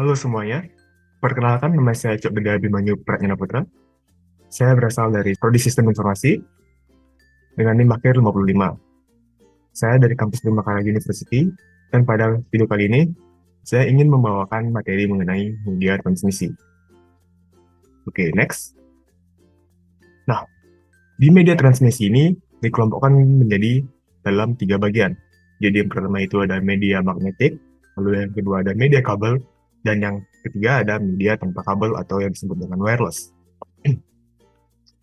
Halo semuanya, perkenalkan nama saya Cok Gede Abimanyu Pratnyana Putra. Saya berasal dari Prodi Sistem Informasi dengan NIM akhir 55. Saya dari kampus Bhimakara University, dan pada video kali ini, saya ingin membawakan materi mengenai media transmisi. Oke, next. Nah, di media transmisi ini dikelompokkan menjadi dalam 3 bagian. Jadi yang pertama itu ada media magnetik, lalu yang kedua ada media kabel, dan yang ketiga ada media tanpa kabel atau yang disebut dengan wireless.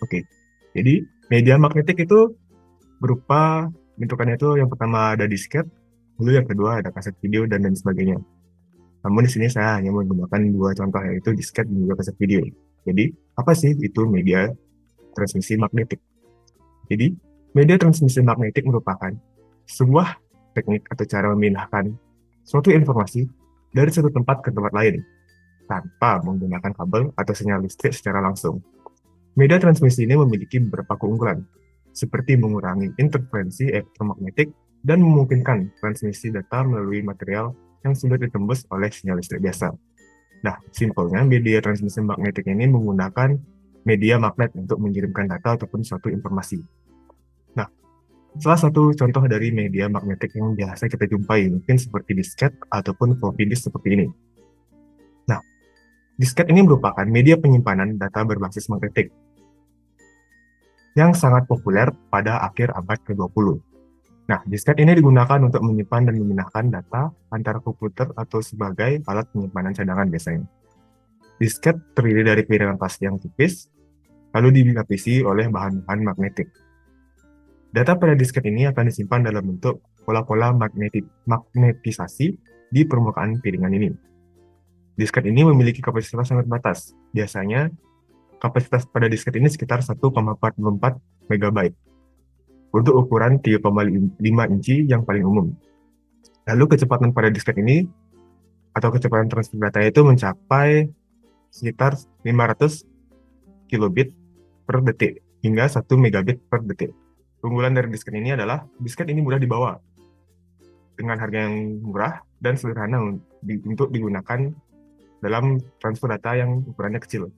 Oke, jadi media magnetik itu berupa bentukannya itu yang pertama ada disket, lalu yang kedua ada kaset video dan lain sebagainya. Namun di sini saya hanya menggunakan 2 contoh yaitu disket dan juga kaset video. Jadi apa sih itu media transmisi magnetik? Jadi media transmisi magnetik merupakan sebuah teknik atau cara memindahkan suatu informasi dari satu tempat ke tempat lain tanpa menggunakan kabel atau sinyal listrik secara langsung. Media transmisi ini memiliki beberapa keunggulan, seperti mengurangi interferensi elektromagnetik dan memungkinkan transmisi data melalui material yang sulit ditembus oleh sinyal listrik biasa. Nah, simpelnya media transmisi magnetik ini menggunakan media magnet untuk mengirimkan data ataupun suatu informasi. Nah, salah satu contoh dari media magnetik yang biasa kita jumpai mungkin seperti disket ataupun floppy disk seperti ini. Nah, disket ini merupakan media penyimpanan data berbasis magnetik yang sangat populer pada akhir abad ke-20. Nah, disket ini digunakan untuk menyimpan dan memindahkan data antara komputer atau sebagai alat penyimpanan cadangan biasanya. Disket terdiri dari piringan plastik yang tipis, lalu dilapisi oleh bahan-bahan magnetik. Data pada disket ini akan disimpan dalam bentuk pola-pola magnetisasi di permukaan piringan ini. Disket ini memiliki kapasitas sangat terbatas. Biasanya, kapasitas pada disket ini sekitar 1,44 MB untuk ukuran 3,5 inci yang paling umum. Lalu kecepatan pada disket ini atau kecepatan transfer data itu mencapai sekitar 500 kilobit per detik hingga 1 megabit per detik. Keunggulan dari disket ini adalah disket ini mudah dibawa dengan harga yang murah dan sederhana untuk digunakan dalam transfer data yang ukurannya kecil.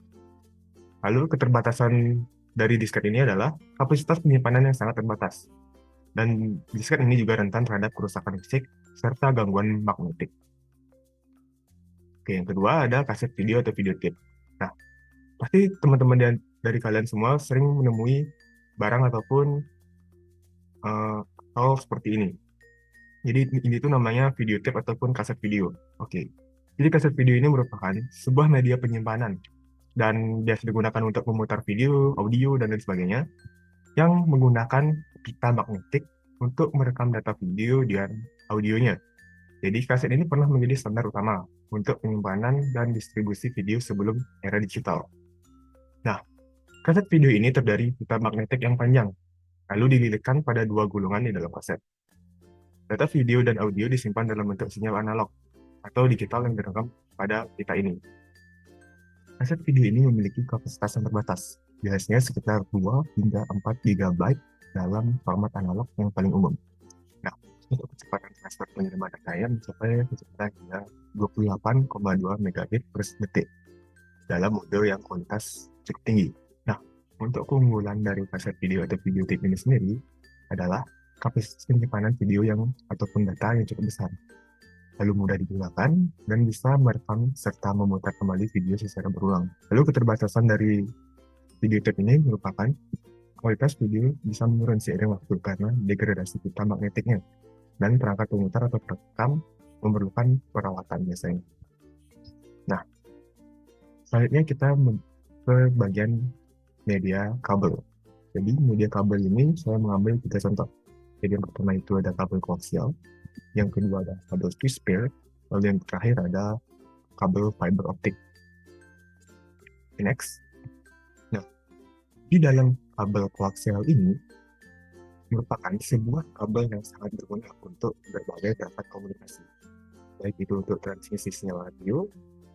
Lalu keterbatasan dari disket ini adalah kapasitas penyimpanan yang sangat terbatas. Dan disket ini juga rentan terhadap kerusakan fisik serta gangguan magnetik. Oke, yang kedua ada kaset video atau videotape. Nah, pasti teman-teman dari kalian semua sering menemui barang ataupun hal seperti ini. Jadi ini tuh namanya videotape ataupun kaset video. Oke. Jadi kaset video ini merupakan sebuah media penyimpanan dan biasa digunakan untuk memutar video, audio, dan lain sebagainya yang menggunakan pita magnetik untuk merekam data video dan audionya. Jadi kaset ini pernah menjadi standar utama untuk penyimpanan dan distribusi video sebelum era digital. Nah, kaset video ini terdiri pita magnetik yang panjang, lalu dililitkan pada 2 gulungan di dalam kaset. Data video dan audio disimpan dalam bentuk sinyal analog atau digital yang direkam pada pita ini. Kaset video ini memiliki kapasitas yang terbatas, biasanya sekitar 2 hingga 4 GB dalam format analog yang paling umum. Nah, untuk kecepatan transfer pengiriman datanya mencapai kecepatan hingga 28,2 megabit per detik dalam mode yang kualitas cukup tinggi. Nah, untuk keunggulan dari kaset video atau video tape ini sendiri adalah kapasitas penyimpanan video ataupun data yang cukup besar, lalu mudah digunakan dan bisa merekam serta memutar kembali video secara berulang. Lalu keterbatasan dari video tape ini merupakan kualitas video bisa menurun seiring waktu karena degradasi pita magnetiknya dan perangkat pemutar atau perekam memerlukan perawatan biasanya. Nah, selanjutnya kita ke bagian media kabel. Jadi media kabel ini saya mengambil 3 contoh. Jadi yang pertama itu ada kabel koaksial, yang kedua ada kabel Swiss pair, lalu yang terakhir ada kabel fiber optik. Next. Nah, di dalam kabel koaksial ini merupakan sebuah kabel yang sangat berguna untuk berbagai perangkat komunikasi, baik itu untuk transmisi sinyal radio,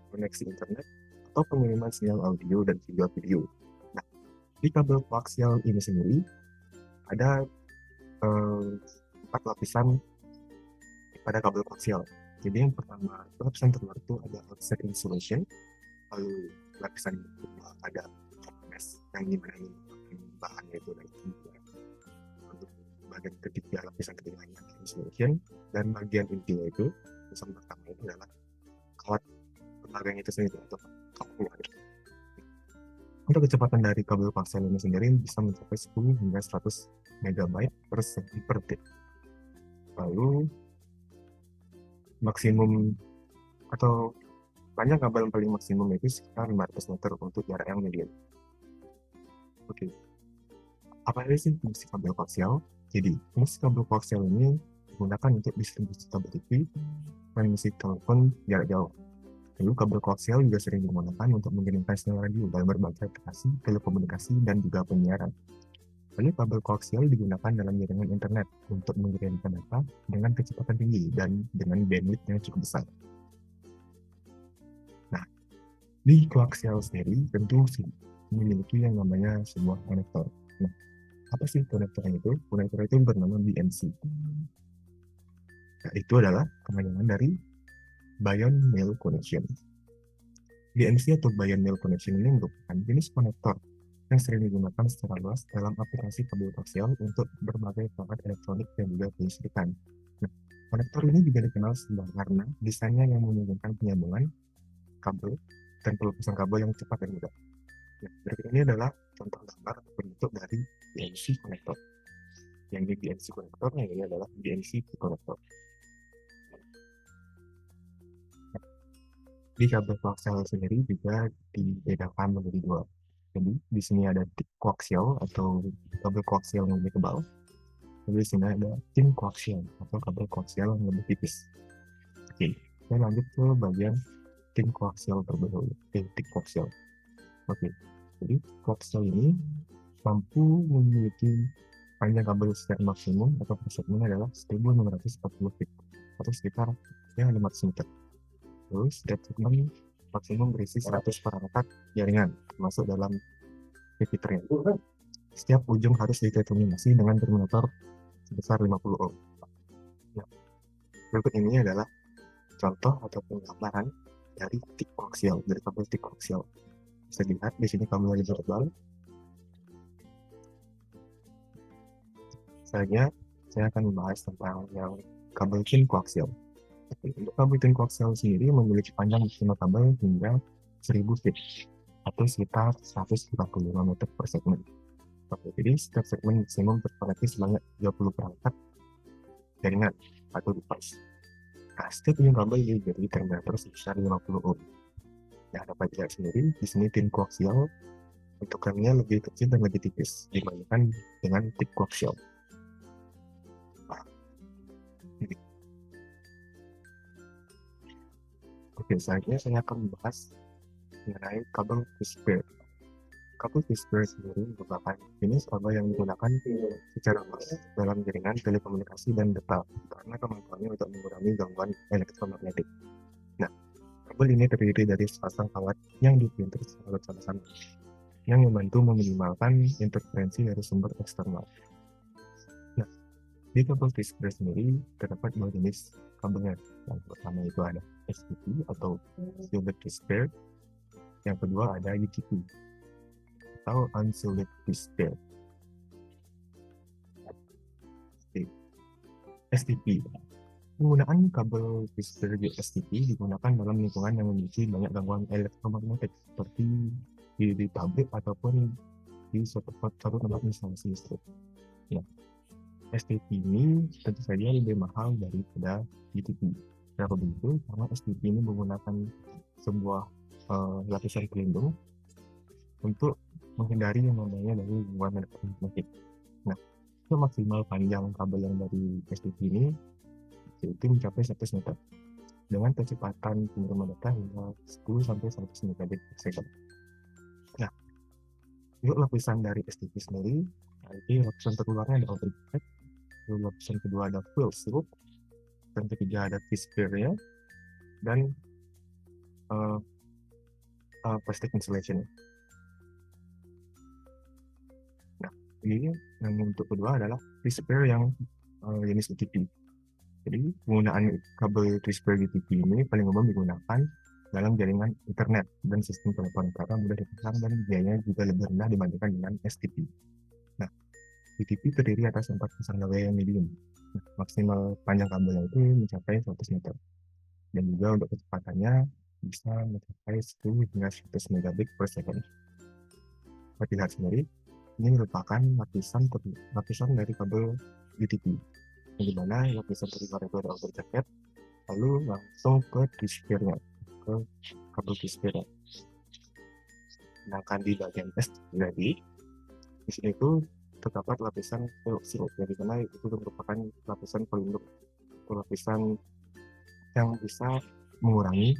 koneksi internet, atau pengiriman sinyal audio dan video. Nah, di kabel koaksial ini sendiri ada 4 lapisan pada kabel koaksial. Jadi yang pertama, lapisan terluar itu ada outside insulation, lalu lapisan kedua ada toples yang dimana ini bahannya itu dari timbulan. Untuk bagian ketiga, lapisan ketiganya ada insulation, dan bagian intinya itu, lapisan pertama itu adalah kawat pembagaian itu sendiri atau kawat. Untuk kecepatan dari kabel koaksial ini sendiri bisa mencapai 10 hingga 100 megabyte per second per detik. Lalu maksimum atau panjang kabel yang paling maksimum itu sekitar 500 meter untuk jarak yang medium. Oke, apa aja sih fungsi kabel koaksial? Jadi, fungsi kabel koaksial ini digunakan untuk distribusi kabel TV, transmisi telepon jarak jauh. Lalu kabel koaksial juga sering digunakan untuk mengirimkan sinyal radio dalam berbagai aplikasi telekomunikasi dan juga penyiaran. Lalu kabel koaksial digunakan dalam jaringan internet untuk mengirimkan data dengan kecepatan tinggi dan dengan bandwidth yang cukup besar. Nah, di koaksial sendiri tentu memiliki yang namanya sebuah konektor. Nah, apa sih konektornya itu? Konektor itu bernama BNC. Nah, itu adalah kepanjangan dari Bion Mail Connection. BNC atau Bion Mail Connection ini merupakan jenis konektor yang sering digunakan secara luas dalam aplikasi kabel koaksial untuk berbagai perangkat elektronik dan juga kelistrikan. Nah, konektor ini juga dikenal karena desainnya yang memungkinkan penyambungan kabel dan pelepasan kabel yang cepat dan mudah. Nah, berikut ini adalah contoh gambar bentuk dari BNC konektor. Yang di BNC konektornya ini adalah BNC konektor. Di kabel koaksial sendiri juga dibedakan menjadi dua. Jadi di sini ada thick koaksial atau kabel koaksial yang lebih tebal. Jadi di sini ada thin koaksial atau kabel koaksial yang lebih tipis. Oke, kita lanjut ke bagian thin koaksial terlebih dahulu. Thick koaksial. Oke, jadi koaksial ini mampu memiliki panjang kabel secara maksimum atau per segmen adalah 1640 feet atau sekitar 500 meter. Terus setiap segmen maksimum berisi 100 perangkat jaringan masuk dalam repeaternya. Setiap ujung harus diterminasi dengan terminator sebesar 50 ohm. Nah, berikut ini adalah contoh atau penggambaran dari thick koaksial, dari kabel thick koaksial. Bisa dilihat di sini kabel lagi tebal. Selanjutnya saya akan membahas tentang yang kabel thin koaksial. Untuk kabel thin koaksial sendiri memiliki panjang maksimal kabel hingga 1000 feet atau sekitar 145 meter per segmen. Oke, jadi setiap segmen maksimum terkoneksi sebanyak 30 perangkat jaringan atau device. Nah, setiap ujung kabel diberi terminator sebesar 50 ohm. Nah, dapat dilihat sendiri di sini thin koaksial bentukannya lebih kecil dan lebih tipis dibandingkan dengan thick koaksial. Oke, selanjutnya saya akan membahas mengenai kabel fish-pair. Kabel fish-pair sendiri merupakan jenis kabel yang digunakan secara luas dalam jaringan telekomunikasi dan data karena kemampuannya untuk mengurangi gangguan elektromagnetik. Nah, kabel ini terdiri dari sepasang kawat yang dipinter secara bersama-sama yang membantu meminimalkan interferensi dari sumber eksternal. Nah, di kabel fish-pair sendiri terdapat dua jenis kabelnya. Yang pertama itu ada STP atau Shielded Fish-Pair. Yang kedua ada UTP atau Unshielded Fish-Pair. STP. Penggunaan kabel fish-pair STP digunakan dalam lingkungan yang memiliki banyak gangguan elektromagnetik seperti di pabrik ataupun di suatu tempat instalasi listrik. Ya. STP ini tentu saja lebih mahal daripada UTP. Kenapa begitu? Karena STP ini menggunakan sebuah lapisan pelindung untuk menghindari yang namanya dari gangguan elektromagnetik. Nah, itu maksimal panjang kabel yang dari STP ini yaitu mencapai 100 meter dengan kecepatan pengiriman data hingga 10 sampai 100 megabit per second. Nah, untuk lapisan dari STP sendiri, jadi lapisan terluarnya ada overhead, lapisan kedua ada fuel slope, dan ketiga ada fish-pair-nya, dan plastic insulation. Nah, ini yang untuk kedua adalah fish-pair yang jenis UTP. Jadi penggunaan kabel Twisper UTP ini paling umum digunakan dalam jaringan internet dan sistem telepon karena mudah dipasang dan biayanya juga lebih rendah dibandingkan dengan STP. Nah, UTP terdiri atas 4 pasang gawai yang medium. Nah, maksimal panjang kabelnya itu mencapai 100 meter. Dan juga untuk kecepatannya bisa mencapai 10 hingga 100 megabit per second. Seperti lihat sendiri, ini merupakan lapisan dari kabel UTP, yang dimana lapisan terluar itu ada outer jacket, lalu langsung ke Twisper-nya, ke kabel Twisper-nya. Sedangkan di bagian S jadi di sini itu terdapat lapisan koaksial, yang dimana itu merupakan lapisan pelindung atau lapisan yang bisa mengurangi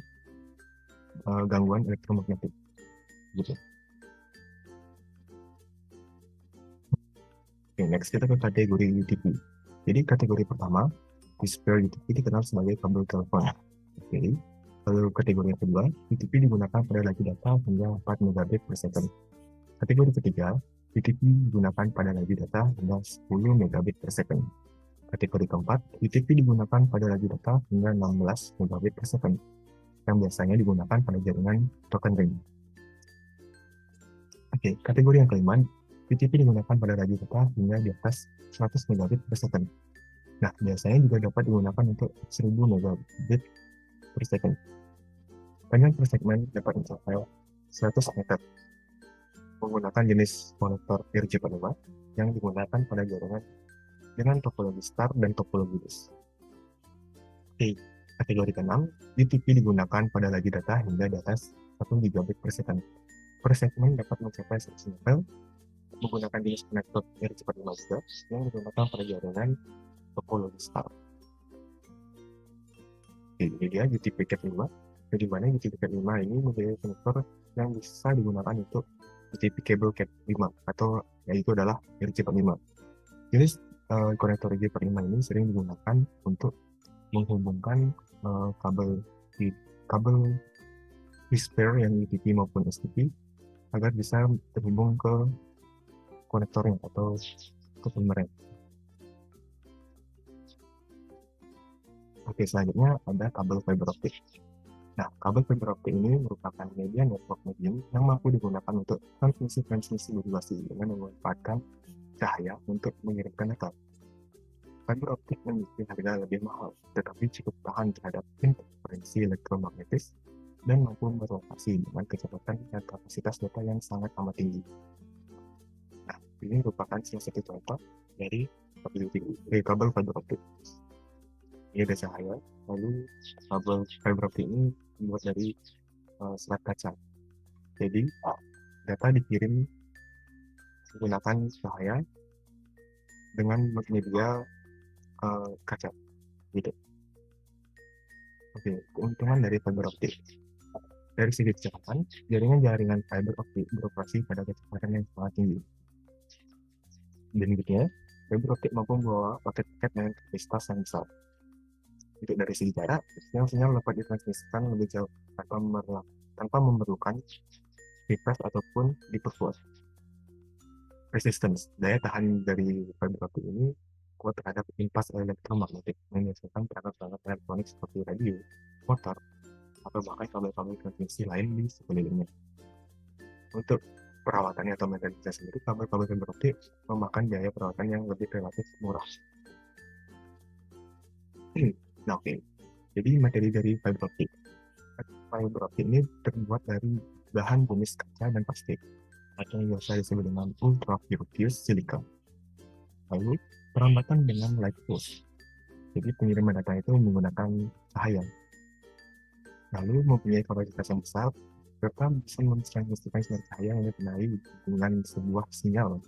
gangguan elektromagnetik gitu. Oke, next kita ke kategori UTP. Jadi kategori pertama, Twisper UTP dikenal sebagai kabel telepon. Oke, lalu kategori yang kedua, UTP digunakan pada laju data hingga 4 megabit per second. Kategori ketiga, UTP digunakan pada laju data hingga 10 megabit per second. Kategori keempat, UTP digunakan pada laju data hingga 16 megabit per second, yang biasanya digunakan pada jaringan token ring. Oke, kategori yang kelima, UTP digunakan pada laju data hingga di atas 100 megabit per second. Nah, biasanya juga dapat digunakan untuk 1000 megabit per second. Panjang per segmen dapat mencapai 100 meter. Menggunakan jenis konektor RJ45 yang digunakan pada jaringan dengan topologi star dan topologi bus. Oke, kategori ke-6, UTP digunakan pada laju data hingga di atas 1 gigabit per second. Per segmen dapat mencapai 100 meter menggunakan jenis konektor RJ45 juga yang digunakan pada jaringan topologi star. Oke, ini dia UTP Cat 5, di mana UTP Cat 5 ini menjadi konektor yang bisa digunakan untuk UTP kabel Cat 5 atau yaitu adalah RJ45. Jenis konektor RJ45 ini sering digunakan untuk menghubungkan kabel Twisper yang UTP maupun STP agar bisa terhubung ke konektornya atau ke pemerintah. Oke, selanjutnya ada kabel fiber optik. Nah, kabel fiber optik ini merupakan media network medium yang mampu digunakan untuk transmisi berdurasi dengan memanfaatkan cahaya untuk mengirimkan data. Fiber optik memiliki harga lebih mahal, tetapi cukup tahan terhadap interferensi elektromagnetis dan mampu berlokasi dengan kecepatan dan kapasitas data yang sangat amat tinggi. Nah, ini merupakan salah satu contoh dari kabel fiber optik. Ini ada cahaya, lalu kabel fiber optik ini dibuat dari serat kaca. Jadi data dikirim menggunakan cahaya dengan media kaca, gitu. Oke, keuntungan dari fiber optik. Dari segi kecepatan, jaringan fiber optik beroperasi pada kecepatan yang sangat tinggi. Dan berikutnya, fiber optik mampu membawa paket-paket dengan kapasitas yang besar. Untuk dari segi jarak, sinyal dapat ditransmisikan lebih jauh tanpa memerlukan refresh ataupun diperkuat. Resistance, daya tahan dari fiber optik ini kuat terhadap impas elektromagnetik yang dihasilkan perangkat-perangkat elektronik seperti radio, motor, atau bahkan kabel-kabel transmisi lain di sekelilingnya. Untuk perawatannya atau maintenance sendiri, kabel-kabel fiber optik memakan biaya perawatan yang lebih relatif murah. Nah, oke. Jadi materi dari fiber optik. Fiber optik ini terbuat dari bahan jenis kaca dan plastik, atau yang biasa disebut dengan ultra pure silica. Lalu perambatan dengan light pulse. Jadi pengiriman data itu menggunakan cahaya. Lalu mempunyai kapasitas yang besar, serta bisa mentransmisikan sinar cahaya yang dikenali dengan sebuah sinyal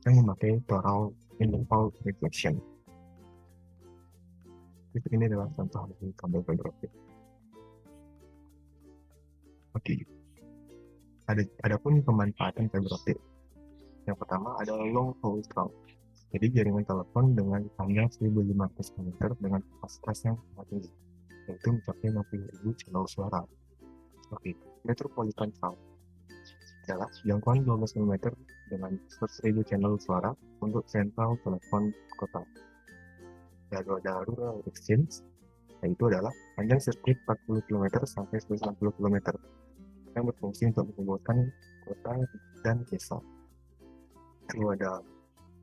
yang memakai toral interval reflection. Ini adalah contoh dari kabel fiber optik. Oke, adapun pemanfaatan fiber optik. Yang pertama adalah long haul route. Jadi jaringan telepon dengan panjang 1500 km dengan kapasitas yang sangat tinggi, yaitu mencapai 60.000 channel suara. Oke, metropolitan route adalah jangkauan 12 km dengan 100.000 channel suara untuk sentral telepon kota. Lalu ada rural exchange, yaitu adalah panjang sirkuit 40 km sampai 190 km yang berfungsi untuk menghubungkan kota dan desa. Lalu ada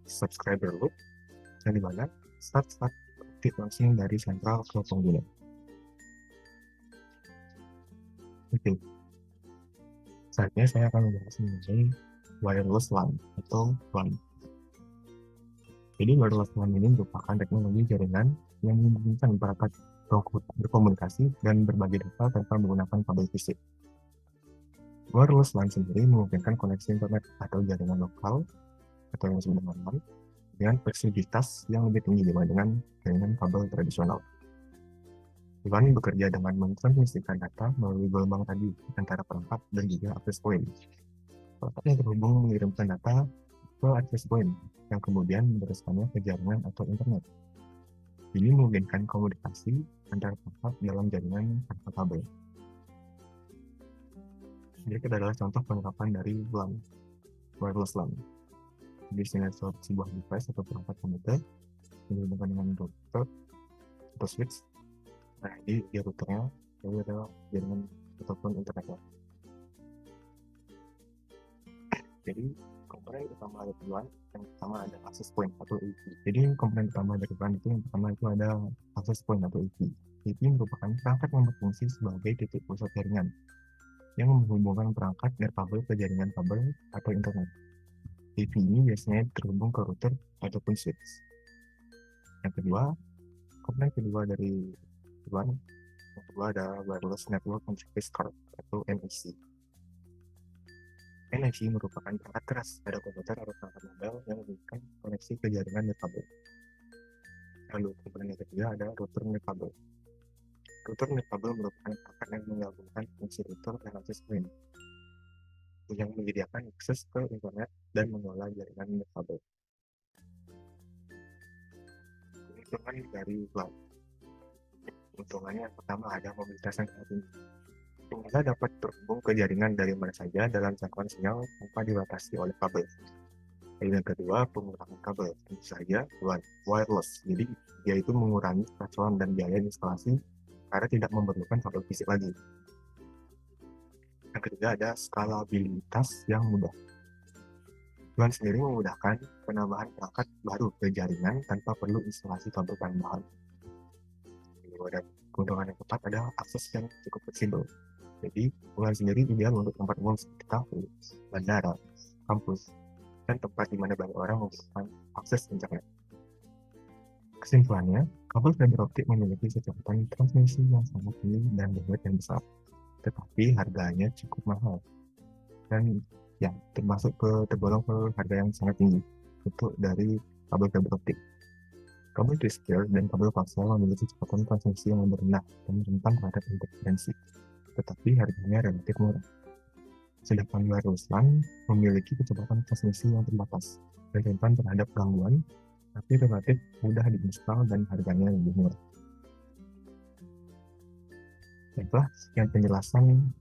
subscriber loop, yang dimana start aktif langsung dari sentral ke pengguna. Oke, saatnya saya akan membahas mengenai wireless LAN atau WAN. Jadi wireless LAN ini merupakan teknologi jaringan yang memungkinkan perangkat berkomunikasi dan berbagi data tanpa menggunakan kabel fisik. Wireless LAN sendiri memungkinkan koneksi internet atau jaringan lokal atau yang disebut dengan LAN dengan fleksibilitas yang lebih tinggi dibandingkan jaringan kabel tradisional. LAN bekerja dengan mentransmisikan data melalui gelombang tadi antara perangkat dan juga access point. Perangkat yang terhubung mengirimkan data ke access point yang kemudian meneruskannya ke jaringan atau internet. Ini memungkinkan komunikasi antara perangkat dalam jaringan tanpa kabel. Berikut adalah contoh penerapan dari LAN, wireless LAN. Di sini sebuah device atau perangkat komputer dihubungkan dengan router atau switch. Nah, di routernya ini adalah jaringan ataupun internet. Jadi komponen utama dari LAN yang pertama ada access point atau IP. Jadi komponen utama dari LAN itu yang pertama itu ada access point atau IP. IP merupakan perangkat yang berfungsi sebagai titik pusat jaringan yang menghubungkan perangkat nirkabel ke jaringan kabel atau internet. IP ini biasanya terhubung ke router ataupun switch. Yang kedua, komponen kedua dari LAN, yang kedua ada wireless network interface card atau NIC. NIC merupakan perangkat keras pada komputer atau perangkat mobile yang memberikan koneksi ke jaringan nirkabel. Lalu komponen yang ketiga ada router nirkabel. Router nirkabel merupakan perangkat yang menggabungkan fungsi router dan access point yang menyediakan akses ke internet dan mengelola jaringan nirkabel. Keuntungan dari LAN. Keuntungannya yang pertama ada mobilitas yang sangat tinggi. Pengguna dapat terhubung ke jaringan dari mana saja dalam jangkauan sinyal tanpa dibatasi oleh kabel. Dan yang kedua, pengurangan kabel. Tentu saja wireless. Jadi dia itu mengurangi kacauan dan biaya instalasi karena tidak memerlukan kabel fisik lagi. Yang ketiga ada skalabilitas yang mudah. LAN sendiri memudahkan penambahan perangkat baru ke jaringan tanpa perlu instalasi kabel tambahan. Lalu ada keuntungan yang keempat ada akses yang cukup fleksibel. Jadi LAN sendiri ideal untuk tempat umum seperti kafe, bandara, kampus, dan tempat di mana banyak orang membutuhkan akses internet. Kesimpulannya, kabel fiber optik memiliki kecepatan transmisi yang sangat tinggi dan bandwidth yang besar, tetapi harganya cukup mahal dan ya termasuk tergolong ke harga yang sangat tinggi untuk dari kabel fiber optik. Kabel twistor dan kabel koaksial memiliki kecepatan transmisi yang lebih rendah dan rentan terhadap interferensi, tetapi harganya relatif murah. Sedangkan wireless LAN memiliki kecepatan transmisi yang terbatas dan rentan terhadap gangguan, tapi relatif mudah diinstal dan harganya lebih murah. Baiklah, sekian penjelasan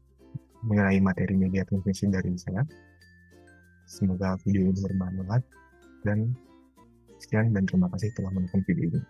mengenai materi media transmisi dari saya. Semoga video ini bermanfaat dan sekian dan terima kasih telah menonton video ini.